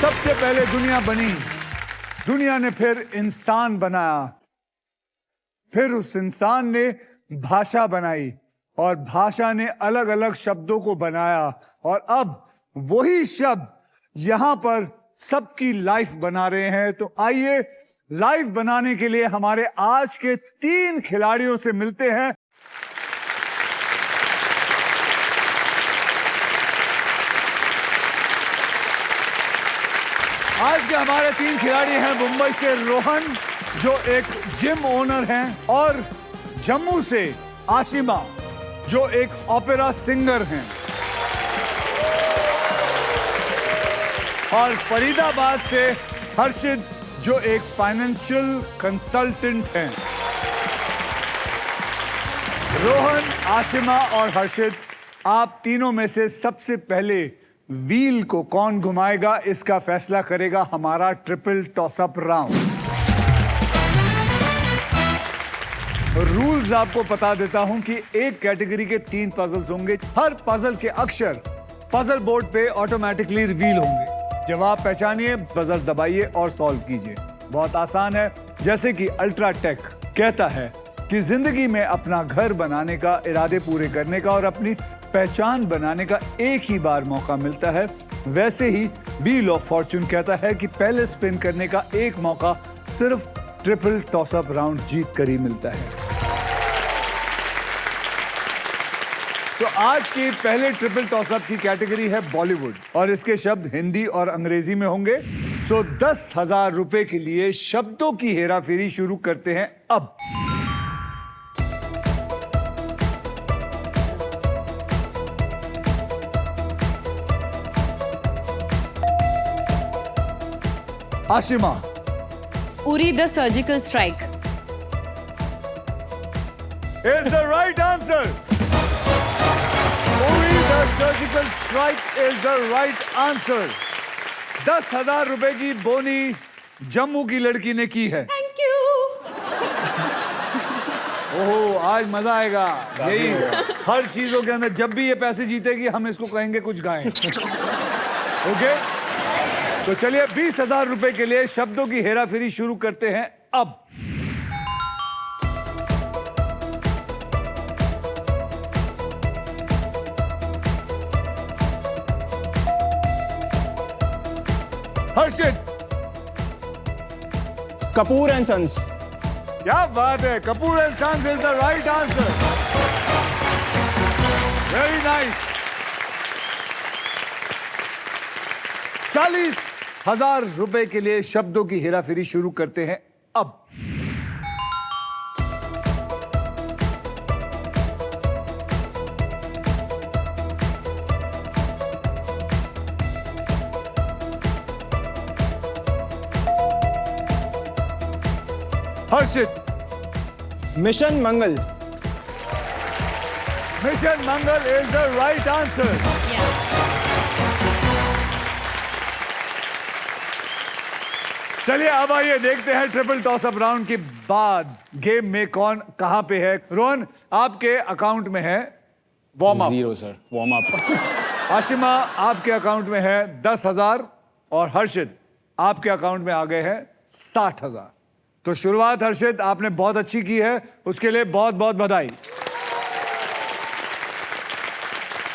सबसे पहले दुनिया बनी, दुनिया ने फिर इंसान बनाया, फिर उस इंसान ने भाषा बनाई और भाषा ने अलग अलग शब्दों को बनाया और अब वही शब्द यहां पर सबकी लाइफ बना रहे हैं। तो आइए लाइफ बनाने के लिए हमारे आज के 3 खिलाड़ियों से मिलते हैं। आज के हमारे 3 खिलाड़ी हैं मुंबई से रोहन, जो एक जिम ओनर हैं, और जम्मू से आशिमा, जो एक ओपेरा सिंगर हैं, और फरीदाबाद से हर्षित, जो एक फाइनेंशियल कंसल्टेंट हैं। रोहन, आशिमा और हर्षित, आप तीनों में से सबसे पहले व्हील को कौन घुमाएगा, इसका फैसला करेगा हमारा ट्रिपल टॉसअप राउंड। रूल्स आपको बता देता हूं कि एक कैटेगरी के 3 पजल्स होंगे। हर पजल के अक्षर पजल बोर्ड पे ऑटोमेटिकली रिवील होंगे। जवाब पहचानिए, पजल दबाइए और सॉल्व कीजिए। बहुत आसान है। जैसे कि अल्ट्राटेक कहता है कि जिंदगी में अपना घर बनाने का, इरादे पूरे करने का और अपनी पहचान बनाने का एक ही बार मौका मिलता है, वैसे ही व्हील ऑफ फॉर्च्यून कहता है कि पहले स्पिन करने का एक मौका सिर्फ ट्रिपल टॉसअप राउंड जीत कर ही मिलता है। तो आज की पहले ट्रिपल टॉसअप की कैटेगरी है बॉलीवुड और इसके शब्द हिंदी और अंग्रेजी में होंगे। सो 10,000 रुपए के लिए शब्दों की हेराफेरी शुरू करते हैं अब। Ashima. Uri the surgical strike is the right answer. Uri the surgical strike is the right answer. 10,000 रुपए की बोनी जम्मू की लड़की ने की है। Thank you. ओहो, आज मजा आएगा। यही हर चीजों के अंदर, जब भी ये पैसे जीतेगी हम इसको कहेंगे कुछ गाएं। ओके, तो चलिए 20,000 रुपए के लिए शब्दों की हेराफेरी शुरू करते हैं अब। हर्षित। Kapoor and sons. क्या बात है, Kapoor and sons is the right answer. Very nice. 40,000 रुपए के लिए शब्दों की हेराफेरी शुरू करते हैं अब। Harshit. Mission Mangal. Mission Mangal is the right answer. चलिए अब आइए देखते हैं ट्रिपल टॉसअप राउंड के बाद गेम में कौन कहां पे है। रोहन, आपके अकाउंट में है warm up. 0 sir, warm up. Ashima, आपके अकाउंट में है 10,000 और हर्षित, आपके अकाउंट में आ गए हैं 60,000। तो शुरुआत हर्षित आपने बहुत अच्छी की है, उसके लिए बहुत बहुत बधाई।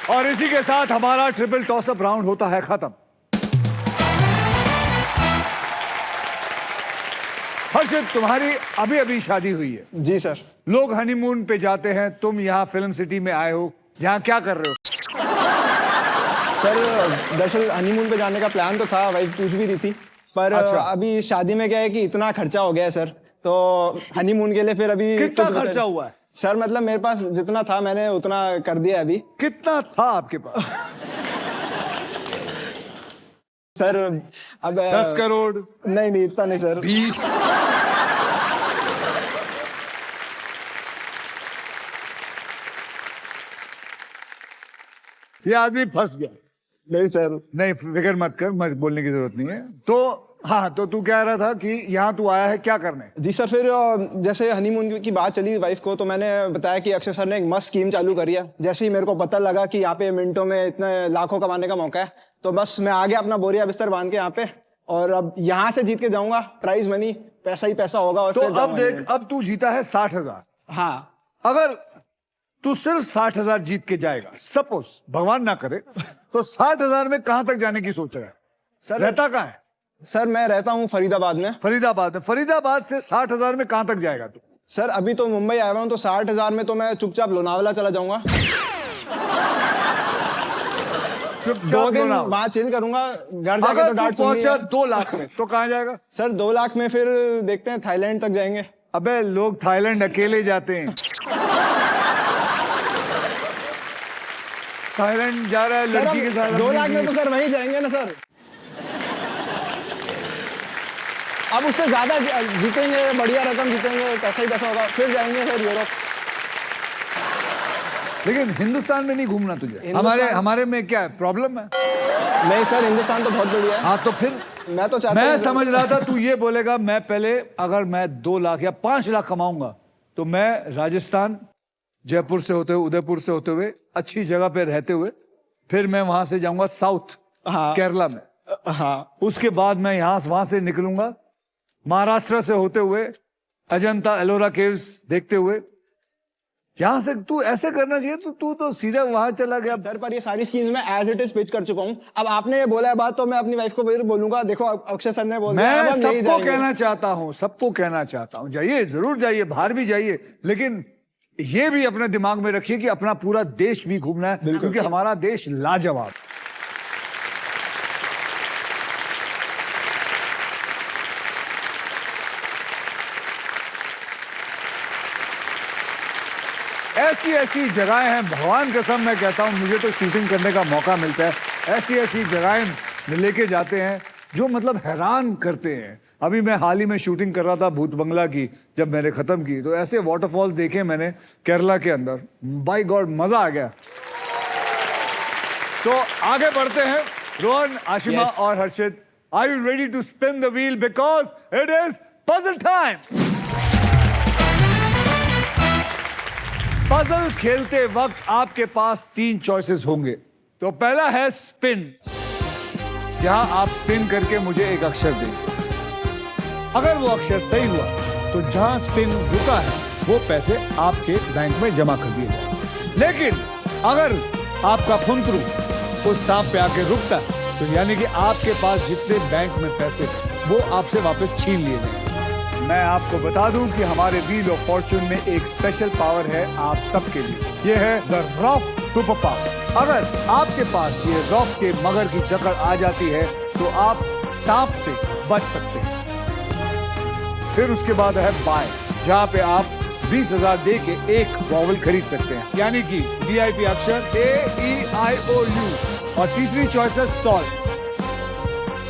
और इसी के साथ हमारा ट्रिपल टॉसअप राउंड होता है खत्म। हर्षित, तुम्हारी अभी अभी शादी हुई है। जी सर। लोग हनीमून पे जाते हैं, तुम यहाँ फिल्म सिटी में आए हो, यहाँ क्या कर रहे हो? सर दरअसल हनीमून पे जाने का प्लान तो था, वाइफ पूछ भी रही थी, पर अच्छा। अभी शादी में क्या है कि इतना खर्चा हो गया है सर, तो हनीमून के लिए फिर अभी कितना खर्चा हुआ है? सर मतलब मेरे पास जितना था मैंने उतना कर दिया अभी। कितना था आपके पास? सर अब 10 करोड़? नहीं इतना नहीं सर। 20? ये आदमी फंस गया। नहीं सर। नहीं, फिक्र मत कर, मत बोलने की जरूरत नहीं है। तो हाँ, तो तू कह रहा था कि यहाँ तू आया है क्या करने? जी सर, फिर जैसे हनीमून की बात चली वाइफ को, तो मैंने बताया कि अक्षय सर ने एक मस्त स्कीम चालू करी है। जैसे ही मेरे को पता लगा कि यहाँ पे मिनटों में इतने लाखों कमाने का मौका है, तो बस मैं आ गया अपना बोरिया बिस्तर बांध के यहाँ पे, और अब यहाँ से जीत के जाऊंगा, प्राइज मनी पैसा ही पैसा होगा। और तो फिर अब जाऊंगा देख, इंग्लैंड। अब तू जीता है 60,000। हाँ अगर तू सिर्फ 60,000 जीत के जाएगा, सपोज भगवान ना करे, तो 60,000 में कहां तक जाने की सोच रहा है? सर रहता कहां है? सर मैं रहता हूँ फरीदाबाद में। फरीदाबाद में। फरीदाबाद से 60,000 में कहां तक जाएगा तू? सर अभी तो मुंबई आया हुआ हूँ, तो 60,000 में तो मैं चुपचाप लोनावाला चला जाऊंगा, चुपचाप 2 दिन लोनावला। वहां चिल करूंगा, घर जाके अगर तो डांट तू सुननी पहुंचा है। 2 लाख में तो कहां जाएगा? सर 2 लाख में फिर देखते हैं, थाईलैंड तक जाएंगे। अबे लोग थाईलैंड अकेले जाते हैं। थाईलैंड जा रहा है सर लड़की के साथ। 2 लाख में तो सर वहीं जाएंगे ना सर। अब उससे ज्यादा जीतेंगे, बढ़िया रकम जीतेंगे, पैसा ही पैसा होगा, फिर जाएंगे फिर यूरोप। लेकिन हिंदुस्तान में नहीं घूमना तुझे। हिंदुस्तान- हमारे में क्या है, प्रॉब्लम है? नहीं सर, हिंदुस्तान तो बहुत बढ़िया है। हाँ तो फिर मैं तो चाहता मैं हूँ- समझ रहा था तू ये बोलेगा, मैं पहले अगर मैं 2 लाख या 5 लाख कमाऊंगा तो मैं राजस्थान, जयपुर से होते हुए, उदयपुर से होते हुए, अच्छी जगह पे रहते हुए, फिर मैं वहां से जाऊंगा साउथ, हाँ। केरला में। हाँ उसके बाद मैं वहां से निकलूंगा महाराष्ट्र से होते हुए, अजंता एलोरा केव्स देखते हुए। यहां से तू ऐसे करना चाहिए, तो तू तो सीधा वहां चला गया। सर, पर ये सारी स्कीम्स मैं एज इट इज पिच कर चुका हूँ। अब आपने ये बोला है बात, तो मैं अपनी वाइफ को फिर बोलूंगा, देखो अक्षय सर ने बोल दिया, अब मैं हम यही सबको जाएंगे। कहना चाहता हूं, सबको कहना चाहता हूं, जाइए, जरूर जाइए, बाहर भी जाइए, लेकिन ये भी अपने दिमाग में रखिए कि अपना पूरा देश भी घूमना है, क्योंकि हमारा देश लाजवाब। ऐसी ऐसी जगहें हैं, भगवान कसम मैं कहता हूं, मुझे तो शूटिंग करने का मौका मिलता है, ऐसी ऐसी जगहें लेके जाते हैं जो मतलब हैरान करते हैं। अभी मैं हाल ही में शूटिंग कर रहा था भूत बंगला की, जब मैंने खत्म की तो ऐसे वाटरफॉल देखे मैंने केरला के अंदर, बाय गॉड मजा आ गया। तो आगे बढ़ते हैं, रोहन, आशिमा Yes. और Harshit, are you ready to spin the wheel, because it is puzzle time. Puzzle खेलते वक्त आपके पास 3 चॉइसेस होंगे। तो पहला है स्पिन, जहां आप स्पिन करके मुझे एक अक्षर दें। अगर वो अक्षर सही हुआ तो जहां स्पिन रुका है वो पैसे आपके बैंक में जमा कर दिए जाए। लेकिन अगर आपका फुंतरू उस सांप पे आके रुकता है तो यानी कि आपके पास जितने बैंक में पैसे वो आपसे वापस छीन लिए जाएंगे। मैं आपको बता दूं कि हमारे व्हील ऑफ फॉर्च्यून में एक स्पेशल पावर है आप सबके लिए। ये है द रॉफ सुपर पावर। अगर आपके पास ये रॉफ के मगर की जकड़ आ जाती है तो आप सांप से बच सकते हैं। फिर उसके बाद है बाय, जहां पे आप 20,000 दे के एक वॉवल खरीद सकते हैं, यानी कि VIP अक्षर AEIOU। और तीसरी चॉइस है सॉल्व,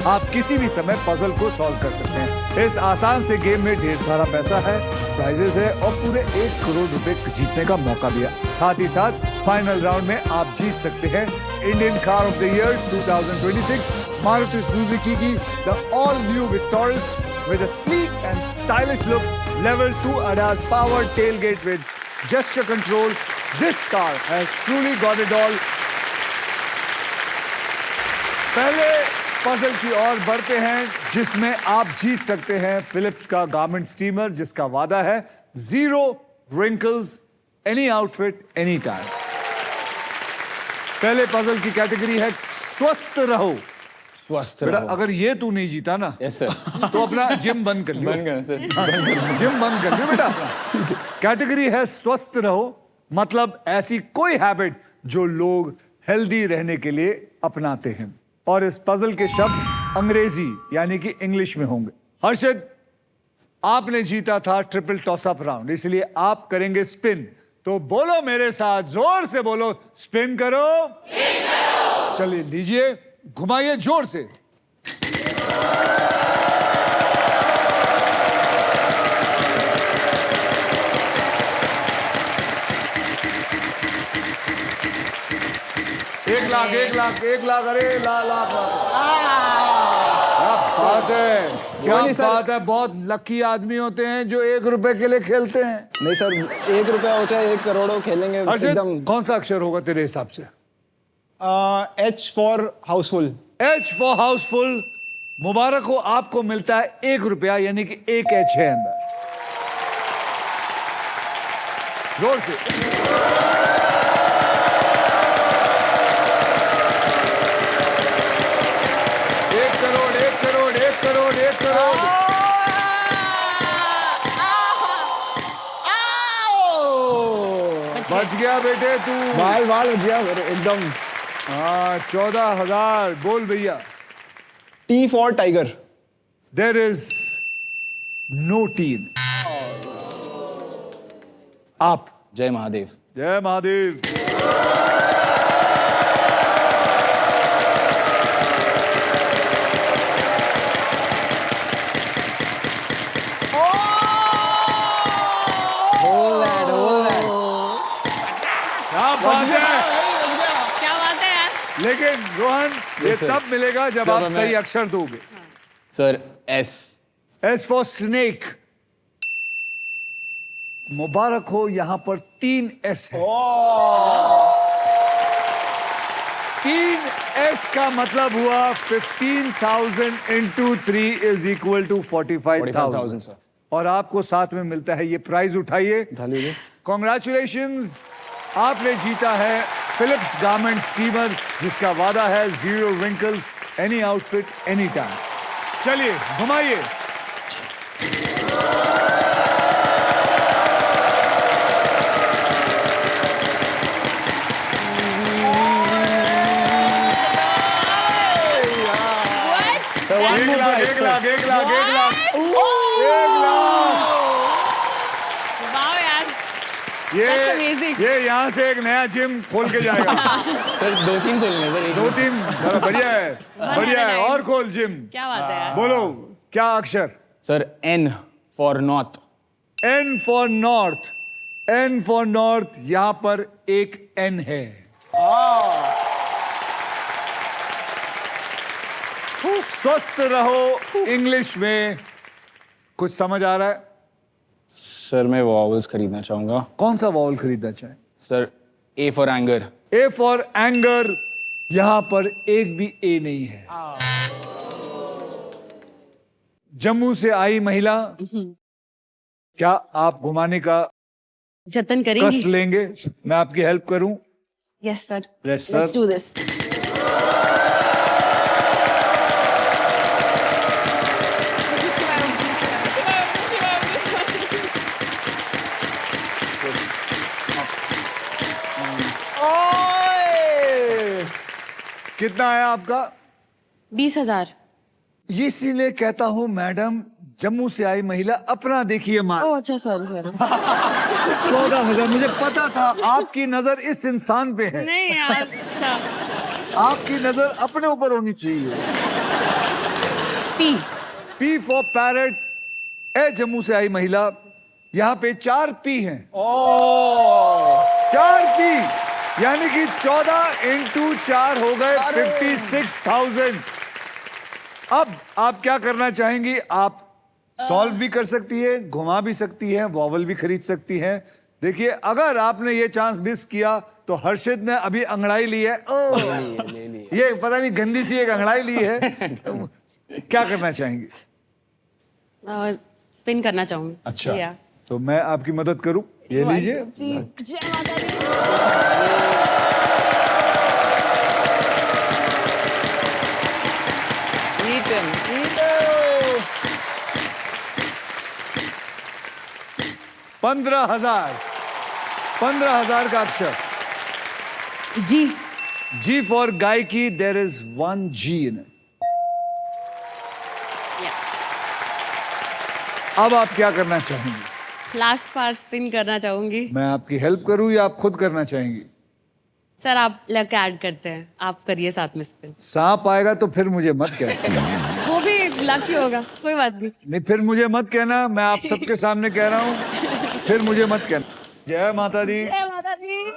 आप किसी भी समय पजल को सॉल्व कर सकते हैं। इस आसान से गेम में ढेर सारा पैसा है, प्राइजेस है और पूरे 1 करोड़ रुपए जीतने का मौका भी है। साथ ही साथ फाइनल राउंड में आप जीत सकते हैं Indian car of the year 2026 Maruti Suzuki की the all new Victoris with a sleek and stylish look, level 2 ADAS powered tailgate with gesture control. This car has truly got it all. पहले puzzle की ओर बढ़ते हैं, जिसमें आप जीत सकते हैं फिलिप्स का गारमेंट स्टीमर, जिसका वादा है 0 wrinkles, any outfit, any time. पहले पजल की कैटेगरी है स्वस्थ रहो। स्वस्थ बेटा, रहो। अगर ये तू नहीं जीता ना यस सर। तो अपना जिम बंद कर लियो। बंद करें सर। जिम बंद कर लियो बेटा अपना। कैटेगरी है स्वस्थ रहो, मतलब ऐसी कोई हैबिट जो लोग हेल्दी रहने के लिए अपनाते हैं। और इस पजल के शब्द अंग्रेजी यानी कि इंग्लिश में होंगे। हर्षद, आपने जीता था ट्रिपल टॉस अप राउंड, इसलिए आप करेंगे स्पिन। तो बोलो मेरे साथ, जोर से बोलो, स्पिन करो। चलिए लीजिए, घुमाइए जोर से। एक लाख, अरे लाख। क्या बात है, क्या नहीं सर। बात है। बहुत लकी आदमी होते हैं जो 1 रुपए के लिए खेलते हैं। नहीं सर, 1 रुपया हो चाहे 1 करोड़ हो, खेलेंगे हर्षित, एकदम। कौन सा अक्षर होगा तेरे हिसाब से? H for Housefull. H for Housefull. मुबारक हो, आपको मिलता है ₹1, यानी कि एक H है अंदर. जोर से. एक करोड़, एक करोड़, एक करोड़, एक करोड़. बच गया बेटे तू. बाल बाल बच गया मेरे एकदम. हाँ, 14,000. बोल भैया. T for tiger. There is no team. आप. जय महादेव. जय महादेव. क्या बात है. क्या बात है यार. लेकिन रोहन, ये sir. तब मिलेगा जब जब आप हमें- सही अक्षर दोगे. Sir S. S for snake. मुबारक हो, यहां पर 3 एस है. 3 एस का मतलब हुआ 15,000 into 3 is equal to 45,000. 45,000 sir. और आपको साथ में मिलता है ये प्राइज. उठाइए. उठा लीजिए. कॉन्ग्रेचुलेशंस. आपने जीता है फिलिप्स गारमेंट स्टीमर, जिसका वादा है 0 wrinkles, any outfit, any time. चलिए घुमाइए. सर वन 1 मोर लाख, प्राइज. 1 लाख, 1 लाख, 1 लाख, 1 लाख. वाह यार. ये That's amazing. ये यहाँ से एक नया जिम खोल के जाएगा. सर 2-3 खोलने सर. 2-3 चलो, बढ़िया है, बढ़िया है. और खोल जिम. क्या बात है यार. बोलो क्या अक्षर. Sir N for north. N for north. N for north. यहां पर एक N है. स्वस्थ रहो. इंग्लिश में कुछ समझ आ रहा है. सर मैं वॉवल्स खरीदना चाहूंगा. कौन सा वॉवल खरीदना चाहें. Sir A for anger. A for anger. यहां पर एक भी ए नहीं है. जम्मू से आई महिला, क्या आप घुमाने का जतन कष्ट करेंगी. लेंगे. मैं आपकी हेल्प करूं. Yes sir. Yes, let's sir. Do this. कितना आया आपका. 20,000. ये इसीलिए कहता हूं मैडम, जम्मू से आई महिला, अपना देखिए माँ. ओह अच्छा सॉरी सर. 14,000. मुझे पता था आपकी नजर इस इंसान पे है. नहीं यार. अच्छा. आपकी नजर अपने ऊपर होनी चाहिए. पी. P for parrot. ए जम्मू से आई महिला. यहाँ पे 4 पी हैं. 4 पी, यानी कि 14 into 4 हो गए 56,000. अब आप क्या करना चाहेंगी. आप सॉल्व भी कर सकती है, घुमा भी सकती है, वॉवल भी खरीद सकती है. देखिए, अगर आपने ये चांस मिस किया तो हर्षित ने अभी अंगड़ाई ली है. ये पता नहीं गंदी सी एक अंगड़ाई ली है. क्या करना चाहेंगी. स्पिन करना चाहूंगी. अच्छा, या. तो मैं आपकी मदद करूं. ये लीजिए. जी. जय माता दी. 15,000. 15,000 का अक्षर. जी. जी फॉर गायकी. There is 1 G in it. अब आप क्या करना चाहेंगे. लास्ट पार्ट स्पिन करना चाहूंगी. मैं आपकी हेल्प करूं या आप खुद करना चाहेंगी. सर आप लक ऐड करते हैं. आप करिए साथ में स्पिन. सांप आएगा तो फिर मुझे मत कहना. वो भी लक ही होगा. कोई बात नहीं. नहीं, फिर मुझे मत कहना. मैं आप सबके सामने कह रहा हूं. फिर मुझे मत कहना. जय माता दी. जय माता दी.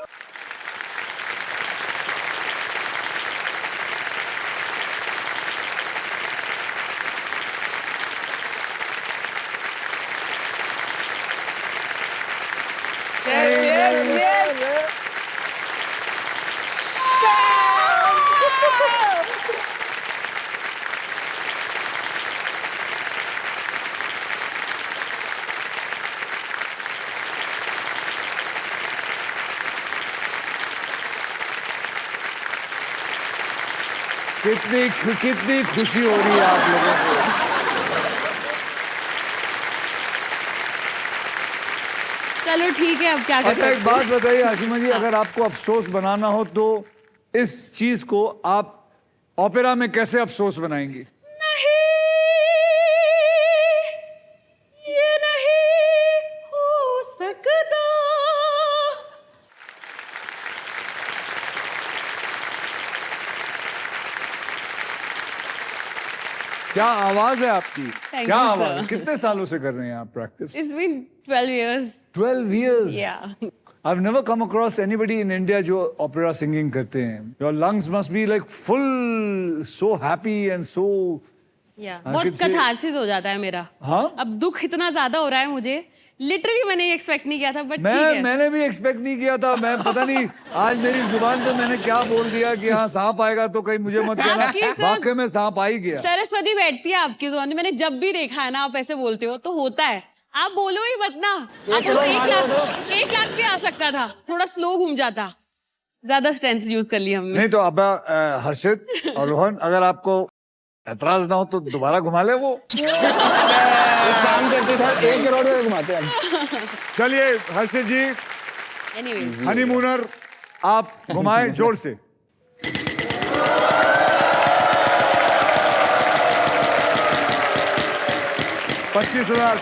कितनी खुशी हो रही है आप लोगों को। चलो ठीक है, अब क्या कर अच्छा, सकते एक बात बताइए आशिमा जी, अगर आपको अफसोस बनाना हो तो इस चीज को आप ओपेरा में कैसे अफसोस बनाएंगी? नहीं, ये नहीं हो सकता। क्या आवाज है आपकी? Thank क्या you, आवाज है? sir. कितने सालों से कर रहे हैं आप practice? It's been 12 years. 12 years. Yeah. I've never come across anybody in India जो opera singing करते हैं. Your lungs must be like full, so happy and so. Yeah. I बहुत could say- कथारसिस हो जाता है मेरा। हाँ? अब दुख इतना ज्यादा हो रहा है मुझे, लिटरली मैंने ये एक्सपेक्ट नहीं किया था, बट ठीक है। मैंने भी एक्सपेक्ट नहीं किया था। मैं पता नहीं आज मेरी जुबान पे मैंने क्या बोल दिया कि हाँ सांप आएगा तो कहीं मुझे मत कहना। आपकी सर- वाकई में सांप आ ही गया। सरस्वती बैठती है आपकी जुबान में, मैंने जब भी देखा है ना आप ऐसे बोलते हो तो होता है। आप बोलो ही मत ना, आप बोलो 1 लाख भी आ सकता था, थोड़ा स्लो घूम जाता, ज्यादा स्ट्रेंथ यूज कर लिया हमने। नहीं तो अब हर्षित और रोहन, अगर आपको एतराज ना हो तो दोबारा घुमा ले वो। काम करते सर 1 करोड़ में घुमाते हैं। चलिए हर्षित जी, एनीवेज, हनीमूनर आप घुमाएं जोर से। पच्चीस हजार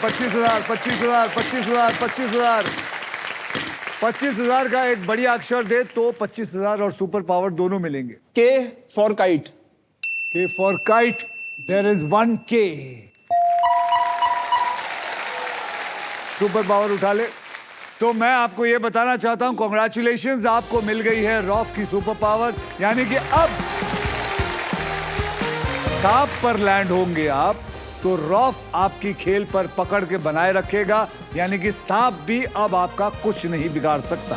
25,000 का एक बढ़िया अक्षर दे तो 25,000 और सुपर पावर दोनों मिलेंगे। K for kite. K for kite, there is 1 K. Super power उठा ले। तो मैं आपको ये बताना चाहता हूं, कॉन्ग्रेचुलेशंस, आपको मिल गई है रॉफ की सुपर पावर, यानी कि अब सांप पर लैंड होंगे आप तो रॉफ आपकी खेल पर पकड़ के बनाए रखेगा, यानी कि सांप भी अब आपका कुछ नहीं बिगाड़ सकता।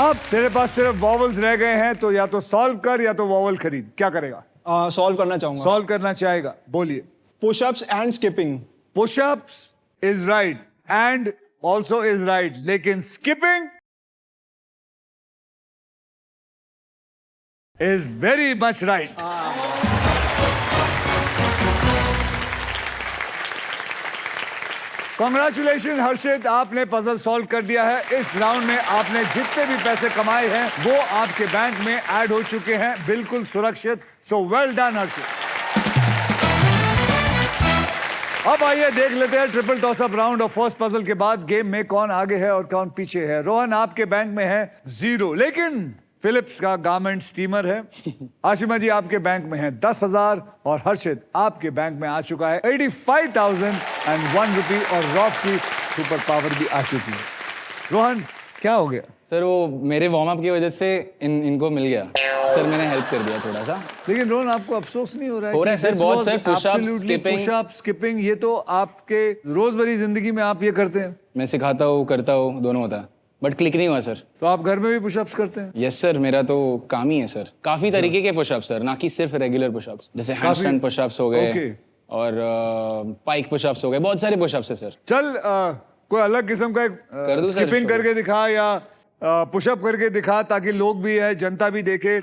अब तेरे पास सिर्फ वॉवल्स रह गए हैं, तो या तो सॉल्व कर या तो वॉवल खरीद। क्या करेगा? सॉल्व करना चाहूंगा। सॉल्व करना चाहेगा, बोलिए। Pushups and skipping. Pushups is right and also is right, लेकिन skipping is very much right. Congratulation Harshit, आपने पजल सॉल्व कर दिया है। इस राउंड में आपने जितने भी पैसे कमाए हैं वो आपके बैंक में ऐड हो चुके हैं, बिल्कुल सुरक्षित। सो वेल डन हर्षित। अब आइए देख लेते हैं ट्रिपल टॉस अप राउंड और फर्स्ट पजल के बाद गेम में कौन आगे है और कौन पीछे है। रोहन, आपके बैंक में है 0, लेकिन फिलिप्स का गारमेंट स्टीमर है। आशिमा जी आपके बैंक में है 10,000 और हर्षित आपके बैंक में आ चुका है 85,001 रुपी और रॉफ की सुपर पावर भी आ चुकी है। रोहन, क्या हो गया? सर वो मेरे वार्म अप की वजह से इनको मिल गया सर, मैंने हेल्प कर दिया थोड़ा सा। लेकिन रोहन, आपको अफसोस नहीं हो रहा है? हो रहा है सर, बहुत सर। पुशअप, स्किपिंग, ये तो आपके रोजमर्रा जिंदगी में आप ये करते हैं। मैं सिखाता हूँ, करता हूँ, दोनों होता है, बट क्लिक नहीं हुआ सर। तो आप घर में भी पुशअप्स करते हैं? यस सर, मेरा तो काम ही है सर। काफी तरीके के पुशअप्स सर, ना कि सिर्फ रेगुलर पुशअप्स, जैसे हैंडस्टैंड पुशअप्स हो गए Okay. और पाइक पुशअप्स हो गए, बहुत सारे पुशअप्स है सर। चल कोई अलग किस्म का कर दूं सर स्किपिंग show? करके दिखा या पुशअप करके दिखा, ताकि लोग भी है, जनता भी देखे।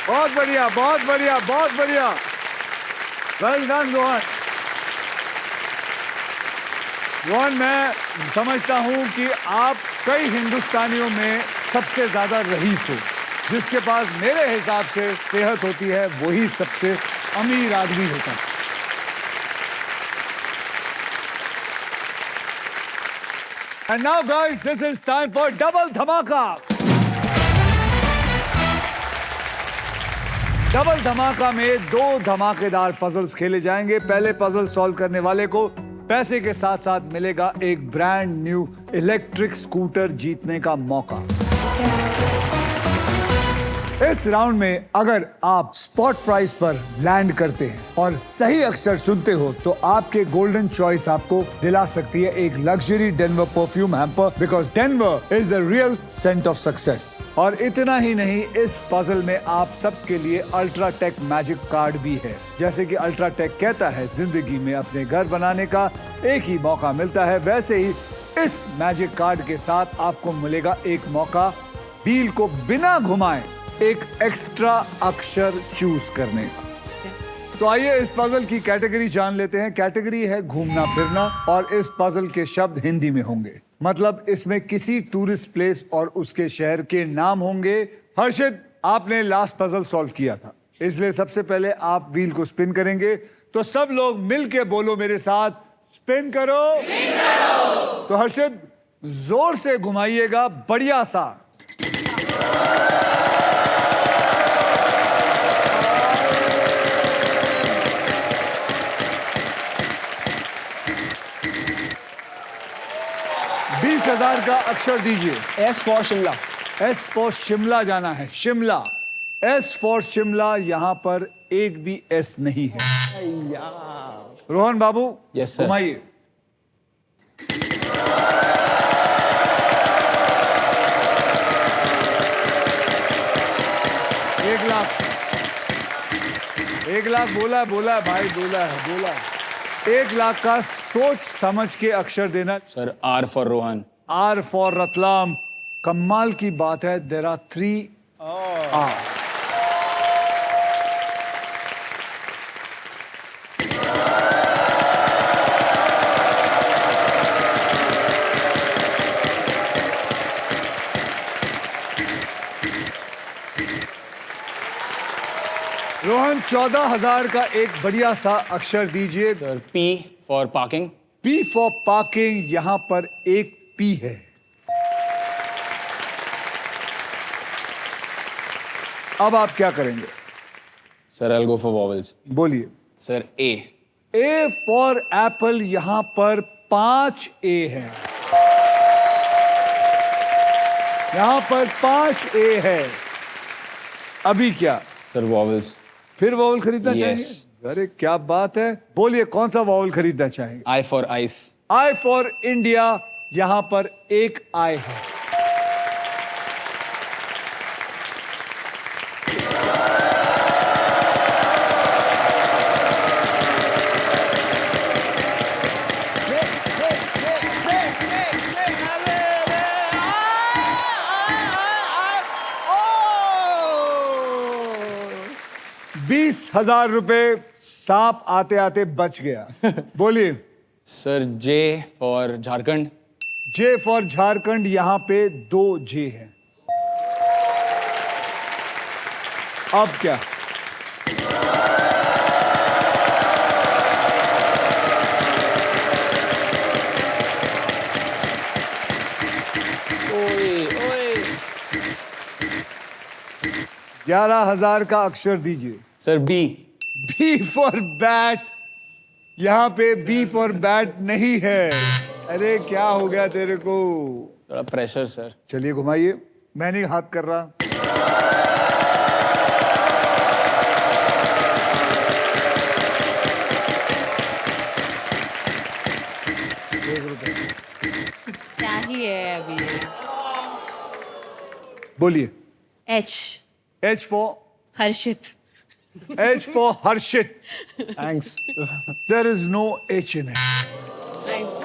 बहुत बढ़िया, बहुत बढ़िया, बहुत बढ़िया। Well done Rohan. रोहन, मैं समझता हूं कि आप कई हिंदुस्तानियों में सबसे ज्यादा रईस हो, जिसके पास मेरे हिसाब से सेहत होती है वही सबसे अमीर आदमी होता है। And now guys, this is time for double धमाका। डबल धमाका में 2 धमाकेदार पजल्स खेले जाएंगे। पहले पजल सॉल्व करने वाले को पैसे के साथ साथ मिलेगा एक ब्रांड न्यू इलेक्ट्रिक स्कूटर जीतने का मौका। इस राउंड में अगर आप स्पॉट प्राइस पर लैंड करते हैं और सही अक्षर चुनते हो तो आपके गोल्डन चॉइस आपको दिला सकती है एक luxury Denver perfume hamper, because Denver is the real scent of success. और इतना ही नहीं, इस पजल में आप सबके लिए अल्ट्राटेक मैजिक कार्ड भी है। जैसे कि अल्ट्राटेक कहता है जिंदगी में अपने घर बनाने का एक ही मौका मिलता है, वैसे ही इस मैजिक कार्ड के साथ आपको मिलेगा एक मौका व्हील को बिना घुमाए एक एक्स्ट्रा अक्षर चूज करने का। तो आइए इस पजल की कैटेगरी जान लेते हैं। कैटेगरी है घूमना फिरना और इस पजल के शब्द हिंदी में होंगे, मतलब इसमें किसी टूरिस्ट प्लेस और उसके शहर के नाम होंगे। हर्षित, आपने लास्ट पजल सॉल्व किया था, इसलिए सबसे पहले आप व्हील को स्पिन करेंगे। तो सब लोग मिलके बोलो मेरे साथ, स्पिन करो। तो हर्षित जोर से घुमाइएगा, बढ़िया सा। $20,000 का अक्षर दीजिए। S for Shimla. S for Shimla जाना है, शिमला। एस फॉर शिमला, यहां पर एक भी एस नहीं है। रोहन बाबू, Yes, sir. घुमाइए। एक लाख बोला है भाई, बोला है। 1 लाख का सोच समझ के अक्षर देना। Sir R for Rohan. R for Ratlam. कमाल की बात है, देयर आर 3 आर। रोहन, 14,000 का एक बढ़िया सा अक्षर दीजिए। Sir P for parking. P for parking, यहां पर एक पी है। अब आप क्या करेंगे? Sir I go for vowels. बोलिए। Sir A. A for apple, यहां पर 5 ए है। यहां पर 5 ए है। अभी क्या? Sir vowels. फिर वॉवल खरीदना Yes. चाहिए? अरे क्या बात है, बोलिए कौन सा वॉवल खरीदना चाहिए? I for ice. I for India, यहां पर एक आई है। ₹20,000 सांप आते आते बच गया। बोलिए। Sir J for Jharkhand. J for Jharkhand, यहां पे 2 जे हैं। अब क्या? ओए ओए। 11,000 का अक्षर दीजिए। Sir B. B for bat, यहां पे बी फॉर बैट नहीं है। अरे क्या हो गया तेरे को? थोड़ा प्रेशर सर। चलिए घुमाइए, मैं नहीं हाथ कर रहा। क्या ही है अभी। बोलिए। H. H for Harshit. H for Harshit. Thanks. There is no H in it.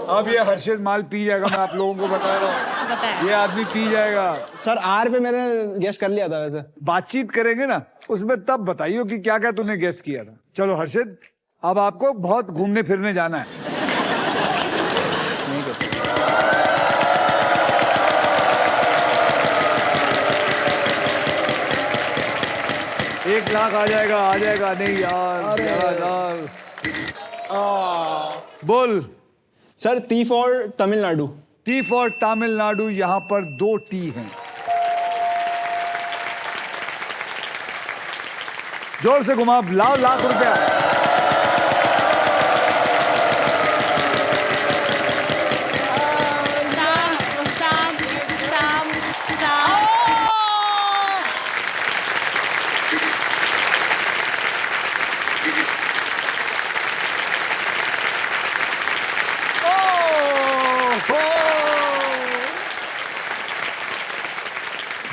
अब ये हर्षित माल पी जाएगा, मैं आप लोगों को बता रहा हूँ। पता है। ये आदमी पी जाएगा। सर आर पे मैंने गेस कर लिया था वैसे। बातचीत करेंगे ना, उसमें तब बताइए कि क्या क्या तूने गेस किया था। चलो हर्षित, अब आपको बहुत घूमने फिरने जाना है। 1 लाख आ जाएगा नहीं यार, यार। बोल। Sir T for Tamil Nadu. T for Tamil Nadu, यहां पर 2 टी हैं। जोर से घुमा, लाओ लाख रुपया।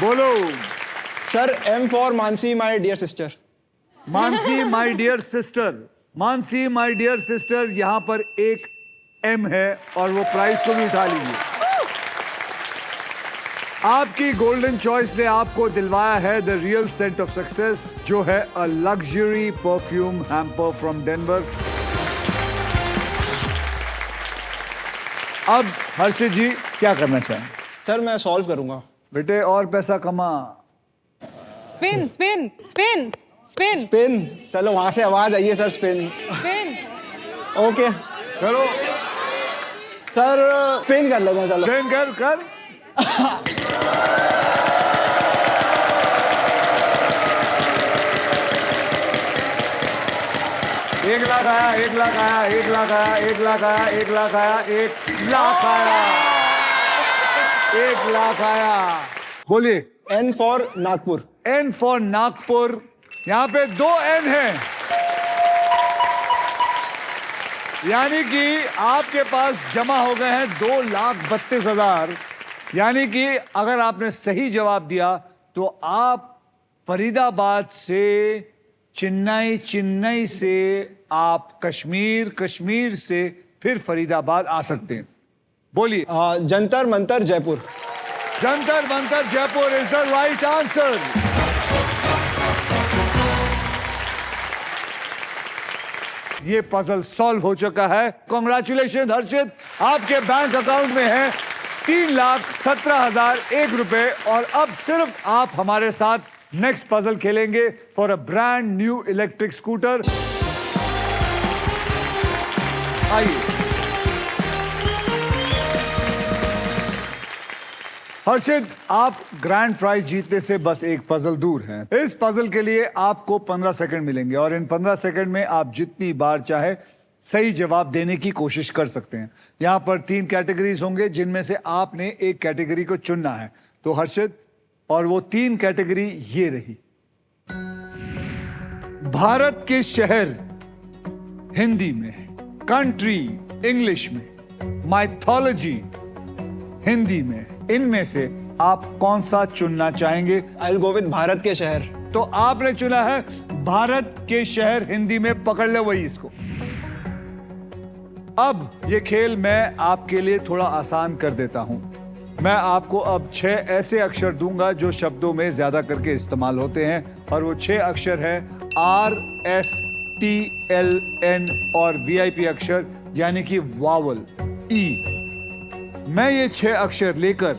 बोलो। Sir M for Mansi my dear sister. Mansi my dear sister, Mansi my dear sister, यहां पर एक एम है और वो प्राइस को भी उठा लीजिए। आपकी गोल्डन चॉइस ने आपको दिलवाया है the real scent of success, जो है a luxury perfume hamper from Denver. अब हर्षित जी क्या करना चाहें? सर मैं सॉल्व करूंगा। बेटे और पैसा कमा। Spin spin spin spin spin, चलो वहां से आवाज आई है सर, स्पिन। स्पिन। ओके करो, सर, स्पिन कर लेते हैं, चलो। स्पिन कर। एक लाख आया, 1 लाख आया, 1 लाख आया, 1 लाख आया, 1 लाख आया, 1 लाख आया, 1 लाख आया। बोलिए। N for Nagpur. N for Nagpur, यहां पे 2 एन हैं, यानी कि आपके पास जमा हो गए हैं 2,32,000। यानी कि अगर आपने सही जवाब दिया तो आप फरीदाबाद से चेन्नई, चेन्नई से आप कश्मीर, कश्मीर से फिर फरीदाबाद आ सकते हैं। बोलिए। Jantar Mantar Jaipur. Jantar Mantar Jaipur is the right answer. ये पजल सॉल्व हो चुका है। कॉन्ग्रेचुलेशन हर्षित, आपके बैंक अकाउंट में है 3,17,001 रुपए। और अब सिर्फ आप हमारे साथ नेक्स्ट पजल खेलेंगे for a brand new electric scooter. आइए। हर्षित, आप ग्रैंड प्राइज जीतने से बस एक पजल दूर हैं। इस पजल के लिए आपको 15 सेकंड मिलेंगे और इन 15 सेकंड में आप जितनी बार चाहे सही जवाब देने की कोशिश कर सकते हैं। यहां पर 3 कैटेगरीज होंगे जिनमें से आपने एक कैटेगरी को चुनना है। तो हर्षित, और वो 3 कैटेगरी ये रही। भारत के शहर हिंदी में, कंट्री इंग्लिश में, माइथोलॉजी हिंदी में, इनमें से आप कौन सा चुनना चाहेंगे? आई विल गो विद भारत के शहर। तो आपने चुना है भारत के शहर हिंदी में। पकड़ ले वही इसको। अब ये खेल मैं आपके लिए थोड़ा आसान कर देता हूं। मैं आपको अब 6 ऐसे अक्षर दूंगा जो शब्दों में ज्यादा करके इस्तेमाल होते हैं और वो 6 अक्षर हैं R, S, T, L, N और VIP अक्षर यानी कि वावल E। मैं ये 6 अक्षर लेकर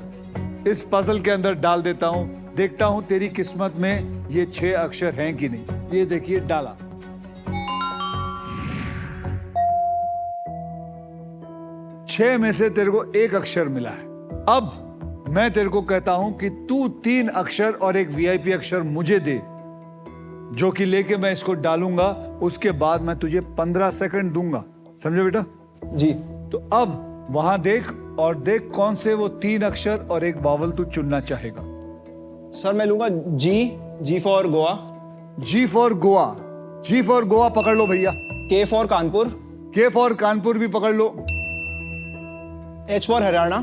इस पजल के अंदर डाल देता हूं। देखता हूं तेरी किस्मत में ये 6 अक्षर हैं कि नहीं। ये देखिए, डाला। छह में से तेरे को एक अक्षर मिला है। अब मैं तेरे को कहता हूं कि तू 3 अक्षर और एक VIP अक्षर मुझे दे, जो कि लेके मैं इसको डालूंगा। उसके बाद मैं तुझे 15 सेकंड दूंगा। समझे बेटा? जी। तो अब वहां देख और देख कौन से वो 3 अक्षर और एक वावल तू चुनना चाहेगा। सर मैं लूंगा G for Goa. G for Goa. G for Goa पकड़ लो भैया। के फॉर कानपुर। के फॉर कानपुर भी पकड़ लो। H for Haryana.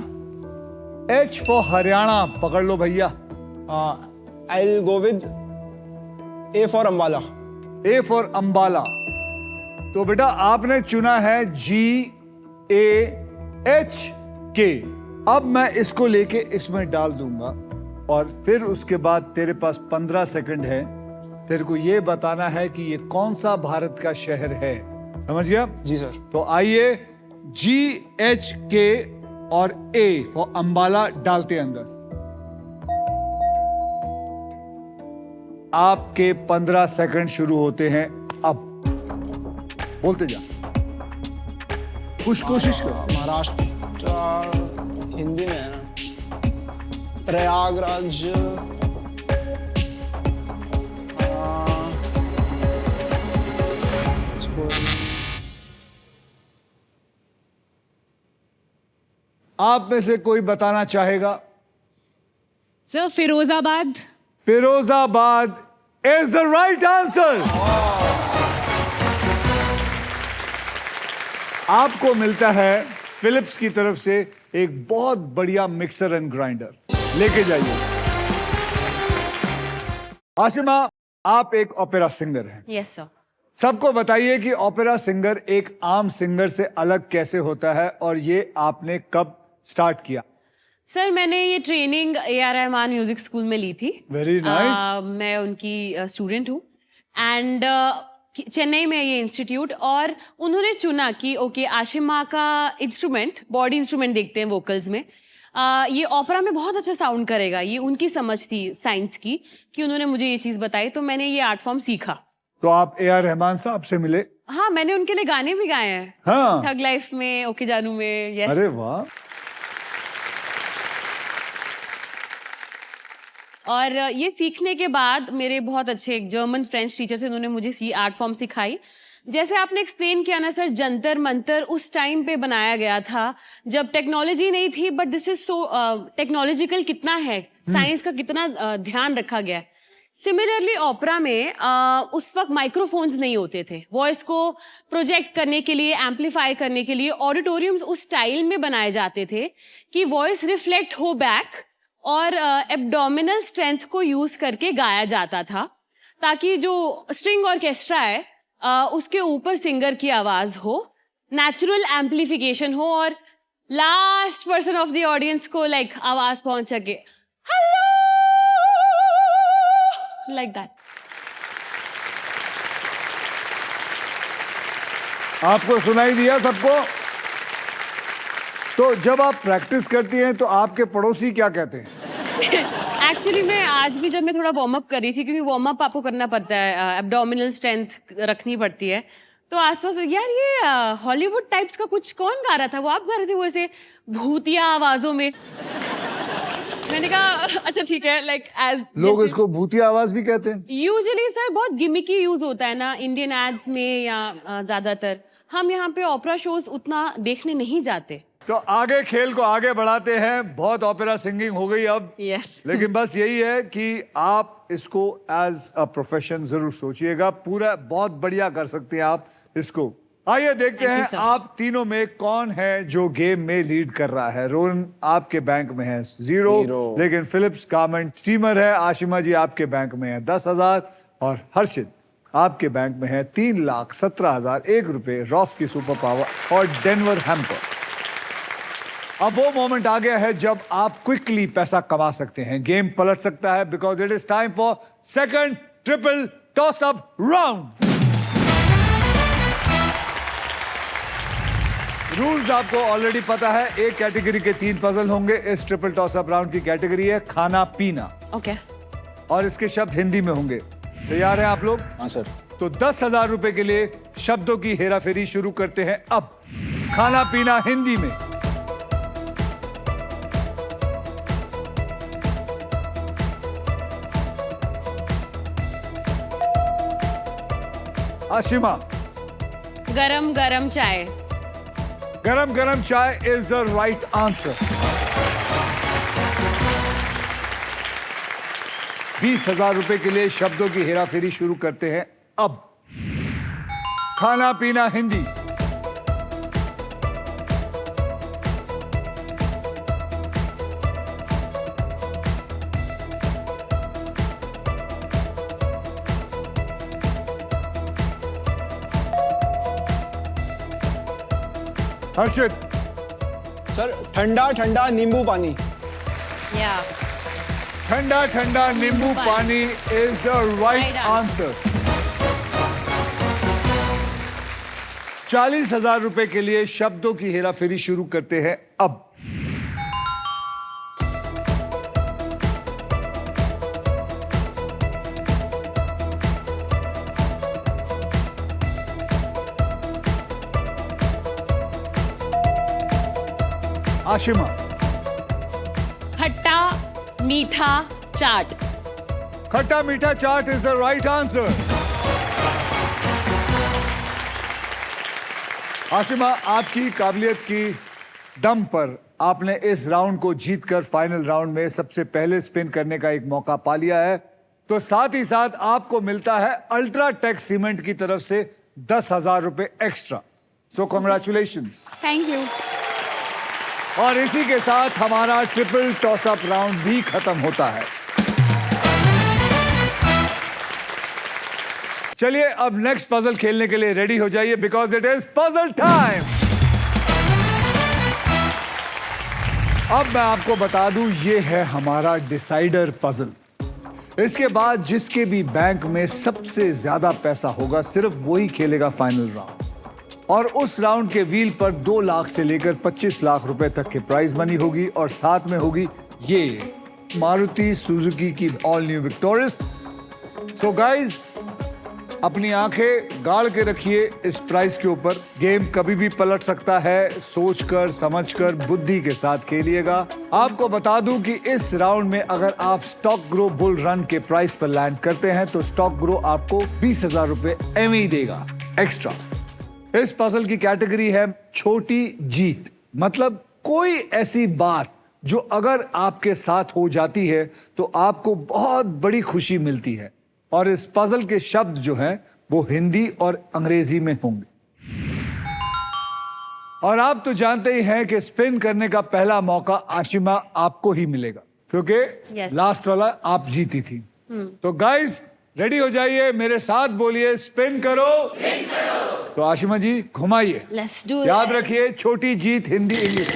H for Haryana पकड़ लो भैया। I will go with A for Ambala. A for Ambala. तो बेटा आपने चुना है GAHK। अब मैं इसको लेके इसमें डाल दूंगा और फिर उसके बाद तेरे पास 15 सेकंड है। तेरे को ये बताना है कि ये कौन सा भारत का शहर है। समझ गया? जी सर। तो आइए GHK और A फॉर अंबाला डालते अंदर। आपके 15 सेकंड शुरू होते हैं अब। बोलते जा, कुछ कोशिश करो। महाराष्ट्र हिंदी में है ना, प्रयागराज, आप में से कोई बताना चाहेगा? Sir Firozabad. Firozabad is the right answer. आपको मिलता है फिलिप्स की तरफ से एक बहुत बढ़िया मिक्सर एंड ग्राइंडर, लेके जाइए। आशिमा, आप एक ओपेरा सिंगर हैं। Yes sir. सबको बताइए कि ओपेरा सिंगर एक आम सिंगर से अलग कैसे होता है और ये आपने कब स्टार्ट किया? सर मैंने ये training AR Rahman music school में ली थी। Very nice. मैं उनकी स्टूडेंट हूँ एंड चेन्नई में ये इंस्टीट्यूट, और उन्होंने चुना कि ओके आशिमा का इंस्ट्रूमेंट, बॉडी इंस्ट्रूमेंट देखते हैं वोकल्स में, ये ओपेरा में बहुत अच्छा साउंड करेगा। ये उनकी समझ थी साइंस की कि उन्होंने मुझे ये चीज़ बताई, तो मैंने ये आर्ट फॉर्म सीखा। तो आप AR रहमान साहब से मिले? हाँ, मैंने उनके लिए गाने भी गाए हैं। हाँ। ठग लाइफ में, ओके जानू में। यस। अरे वाह। और ये सीखने के बाद मेरे बहुत अच्छे एक जर्मन फ्रेंच टीचर थे, उन्होंने मुझे ये आर्ट फॉर्म सिखाई। जैसे आपने एक्सप्लेन किया ना सर, जंतर मंतर उस टाइम पे बनाया गया था जब टेक्नोलॉजी नहीं थी, but this is so technological कितना है, साइंस का कितना ध्यान रखा गया है। सिमिलरली ओपेरा में उस वक्त माइक्रोफोन्स नहीं होते थे। वॉइस को प्रोजेक्ट करने के लिए, एम्पलीफाई करने के लिए ऑडिटोरियम्स उस स्टाइल में बनाए जाते थे कि वॉइस रिफ्लेक्ट हो बैक, और एब्डोमिनल स्ट्रेंथ को यूज करके गाया जाता था ताकि जो स्ट्रिंग ऑर्केस्ट्रा है उसके ऊपर सिंगर की आवाज हो, नेचुरल एम्पलीफिकेशन हो, और last person of the audience को लाइक आवाज पहुंच सके, हेलो, लाइक दैट। आपको सुनाई दिया सबको? तो जब आप प्रैक्टिस करती हैं तो आपके पड़ोसी क्या कहते हैं? एक्चुअली मैं आज भी जब मैं थोड़ा वार्म अप कर रही थी, क्योंकि वार्म अप आपको करना पड़ता है, एब्डोमिनल स्ट्रेंथ रखनी पड़ती है, तो आसपास यार ये हॉलीवुड टाइप्स का कुछ कौन गा रहा था, वो आप गा रहे थे वो ऐसे भूतिया आवाजों में। मैंने कहा अच्छा ठीक है, लाइक एज लोग इसको भूतिया आवाज भी कहते हैं। यूजुअली सर बहुत गिमिकी यूज होता है ना इंडियन एड्स में, या ज्यादातर हम यहाँ पे ओपेरा शोज उतना देखने नहीं जाते। तो आगे खेल को आगे बढ़ाते हैं। बहुत ओपेरा सिंगिंग हो गई अब। यस। लेकिन बस यही है कि आप इसको एज अ प्रोफेशन जरूर सोचिएगा। पूरा बहुत बढ़िया कर सकते हैं आप इसको। आइए देखते Thank you, हैं sir. आप तीनों में कौन है जो गेम में लीड कर रहा है। रोहन आपके बैंक में है 0, लेकिन फिलिप्स गारमेंट स्टीमर है। आशिमा जी आपके बैंक में है 10,000 और हर्षित आपके बैंक में है 3,17,001 रुपए, रॉफ की सुपर पावर और डेनवर हैम्पर। अब वो मोमेंट आ गया है जब आप क्विकली पैसा कमा सकते हैं। गेम पलट सकता है because it is time for second triple toss up round. Rules आपको ऑलरेडी पता है। एक कैटेगरी के 3 पजल होंगे। इस ट्रिपल टॉस अप राउंड की कैटेगरी है खाना पीना, ओके, और इसके शब्द हिंदी में होंगे। तैयार हैं आप लोग? हाँ सर। तो 10,000 रुपए के लिए शब्दों की हेराफेरी शुरू करते हैं अब। खाना पीना हिंदी में। आशिमा। गरम गरम चाय। गरम गरम चाय इज द राइट आंसर। 20,000 रुपए के लिए शब्दों की हेराफेरी शुरू करते हैं अब। खाना पीना हिंदी। हर्षित। सर ठंडा ठंडा नींबू पानी। या ठंडा ठंडा नींबू पानी is the right Right answer. 40,000 रुपए के लिए शब्दों की हेराफेरी शुरू करते हैं अब। आशिमा। खट्टा meetha chaat. Khatta meetha chaat is the right answer. Ashima, आपकी काबिलियत की दम पर आपने इस राउंड को जीतकर फाइनल राउंड में सबसे पहले स्पिन करने का एक मौका पा लिया है। तो साथ ही साथ आपको मिलता है अल्ट्राटेक सीमेंट की तरफ से 10,000 रुपए extra. So congratulations. Thank you. और इसी के साथ हमारा ट्रिपल टॉस अप राउंड भी खत्म होता है। चलिए अब नेक्स्ट पजल खेलने के लिए रेडी हो जाइए, because it is puzzle time. अब मैं आपको बता दूं, ये है हमारा डिसाइडर पजल। इसके बाद जिसके भी बैंक में सबसे ज्यादा पैसा होगा सिर्फ वही खेलेगा फाइनल राउंड। और उस राउंड के व्हील पर 2 लाख से लेकर 25 लाख रुपए तक की प्राइज मनी होगी और साथ में होगी ये मारुति सुजुकी की all new victorious. So guys, अपनी आंखें गाड़ के रखिए इस प्राइस के ऊपर। गेम कभी भी पलट सकता है, सोचकर समझकर बुद्धि के साथ खेलिएगा। आपको बता दूं कि इस राउंड में अगर आप स्टॉक ग्रो बुल रन के प्राइस पर लैंड करते हैं तो स्टॉक ग्रो आपको 20,000 रुपए एम ही देगा एक्स्ट्रा। इस पजल की कैटेगरी है छोटी जीत, मतलब कोई ऐसी बात जो अगर आपके साथ हो जाती है तो आपको बहुत बड़ी खुशी मिलती है। और इस पजल के शब्द जो हैं वो हिंदी और अंग्रेजी में होंगे। और आप तो जानते ही हैं कि स्पिन करने का पहला मौका आशिमा आपको ही मिलेगा, क्योंकि लास्ट वाला आप जीती थी। तो गाइस रेडी हो जाइए, मेरे साथ बोलिए स्पिन करो। तो आशिमा जी घुमाइए। Let's do. याद रखिए, छोटी जीत हिंदी इंग्लिश।